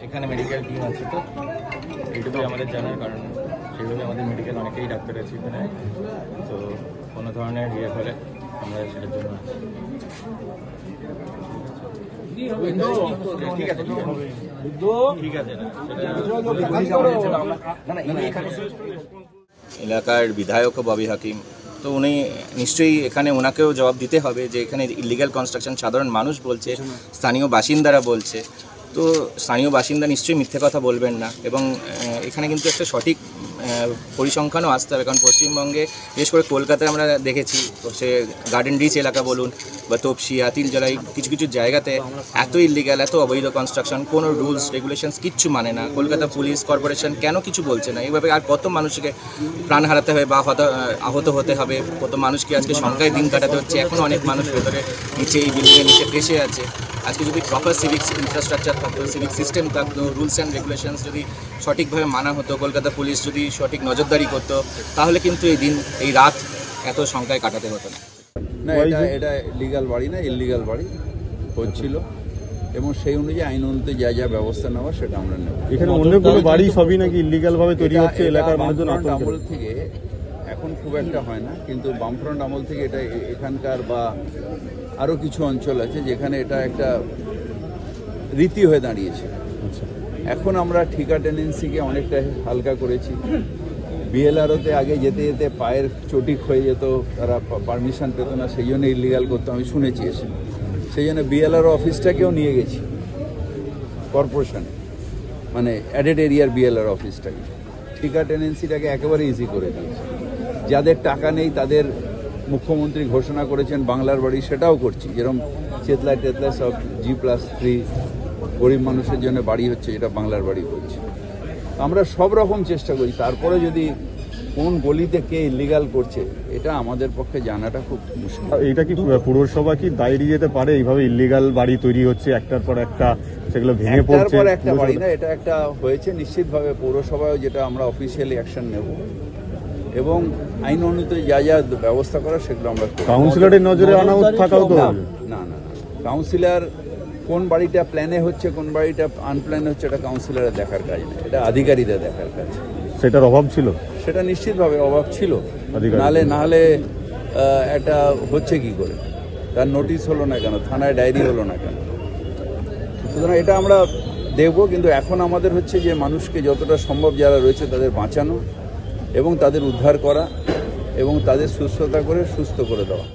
এখানে medical team আছে, তো এইটুকুই আমাদের জানার, কারণ সেইভাবে আমাদের মেডিকেল অনেকেই ডাক্তার আছে এখানে, তো কোনো ধরনের ইয়ে হলে আমরা সেটার জন্য আছি। এলাকার বিধায়ক ববি হাকিম, তো উনি নিশ্চয়ই এখানে ওনাকেও জবাব দিতে হবে যে এখানে ইলিগাল কনস্ট্রাকশন সাধারণ মানুষ বলছে, স্থানীয় বাসিন্দারা বলছে, তো স্থানীয় বাসিন্দা নিশ্চয়ই মিথ্যে কথা বলবেন না। এবং এখানে কিন্তু একটা সঠিক পরিসংখ্যানও আসতে হবে, কারণ পশ্চিমবঙ্গে বিশেষ করে কলকাতায় আমরা দেখেছি, সে গার্ডেন রিচ এলাকা বলুন বা তপসি হাতিল জলাই, কিছু কিছু জায়গাতে এত ইলিগাল, এত অবৈধ কনস্ট্রাকশন, কোনো রুলস রেগুলেশনস কিচ্ছু মানে না। কলকাতা পুলিশ কর্পোরেশন কেন কিছু বলছে না? এইভাবে আর কত মানুষকে প্রাণ হারাতে হবে বা আহত হতে হবে, কত মানুষকে আজকে সংখ্যায় দিন কাটাতে হচ্ছে। এখনও অনেক মানুষ ভেতরে নিচে এই বিল্ডিংয়ের নিচে ফেসে আছে। আজকে যদি প্রপার সিভিক ইনফ্রাস্ট্রাকচার থাকতো, সিভিক সিস্টেম থাকতো, রুলস অ্যান্ড রেগুলেশনস যদি সঠিকভাবে মানা হতো, কলকাতা পুলিশ যদি সঠিক নজরদারি করতো, তাহলে কিন্তু এই দিন এই রাত এত সংখ্যায় কাটাতে হতো না। না, এটা লিগাল বাড়ি না, ইললিগাল বাড়ি হচ্ছিল, এবং সেই অনুযায়ী আইন অনুযায়ী যা যা ব্যবস্থা নেওয়া সেটা আমরা নেব। এখানে অনেকগুলো বাড়ি সবই নাকি ইললিগাল ভাবে তৈরি হচ্ছে, এলাকার মানুষজন আমল থেকে এখন খুব একটা হয় না, কিন্তু বামফ্রন্ট আমল থেকে এটা এখানকার বা আরও কিছু অঞ্চল আছে যেখানে এটা একটা রীতি হয়ে দাঁড়িয়েছে। এখন আমরা ঠিকা টেন্ডেন্সিকে অনেকটা হালকা করেছি। বিএলআরওতে আগে যেতে যেতে পায়ের চটি হয়ে যেত, তারা পারমিশন পেত না, সেই জন্য ইলিগাল করতো, আমি শুনেছি এসে। সেই জন্য বিএলআরও অফিসটাকেও নিয়ে গেছি কর্পোরেশনে, মানে অ্যাডেড এরিয়ার বিএলআর অফিসটাকে। ঠিকা টেন্ডেন্সিটাকে একেবারে ইজি করে দিয়েছে। যাদের টাকা নেই তাদের মুখ্যমন্ত্রী ঘোষণা করেছেন বাংলার বাড়ি, সেটাও করছি। যেরকম চেতলায় টেতলায় সব G+3 গরিব মানুষের জন্য বাড়ি হচ্ছে, এটা বাংলার বাড়ি করছি। আমরা সব রকম চেষ্টা করি। তারপরে যদি কোন গলিতে কে ইলিগাল করছে এটা আমাদের পক্ষে জানাটা খুব মুশকিল। এইটা কি পুরসভা কি দায় দিয়ে যেতে পারে? এইভাবে ইলিগাল বাড়ি তৈরি হচ্ছে একটার পর একটা, সেগুলো ভেঙে পড়ছে। একটার পর একটা বাড়ি না, এটা একটা হয়েছে নিশ্চিতভাবে। পৌরসভায় যেটা আমরা অফিসিয়ালি অ্যাকশন নেব, এবং আইন অনুযায়ী যা যা ব্যবস্থা করা সেগুলো আমরা করব। কাউন্সিলরের নজরে আনা থাকাও তো না না না, কাউন্সিলর কোন বাড়িটা প্ল্যানে হচ্ছে কোন বাড়িটা আনপ্ল্যান হচ্ছে এটা কাউন্সিলরের দেখার কাজ না, এটা আধিকারিকদের দেখার কাজ। সেটার অভাব ছিল, সেটা নিশ্চিতভাবে অভাব ছিল। নাহলে এটা হচ্ছে কি করে? তার নোটিশ হলো না কেন, থানায় ডায়েরি হলো না কেন? সুতরাং এটা আমরা দেখব, কিন্তু এখন আমাদের হচ্ছে যে মানুষকে যতটা সম্ভব যারা রয়েছে তাদের বাঁচানো এবং তাদের উদ্ধার করা এবং তাদের সুস্থতা করে সুস্থ করে দেওয়া।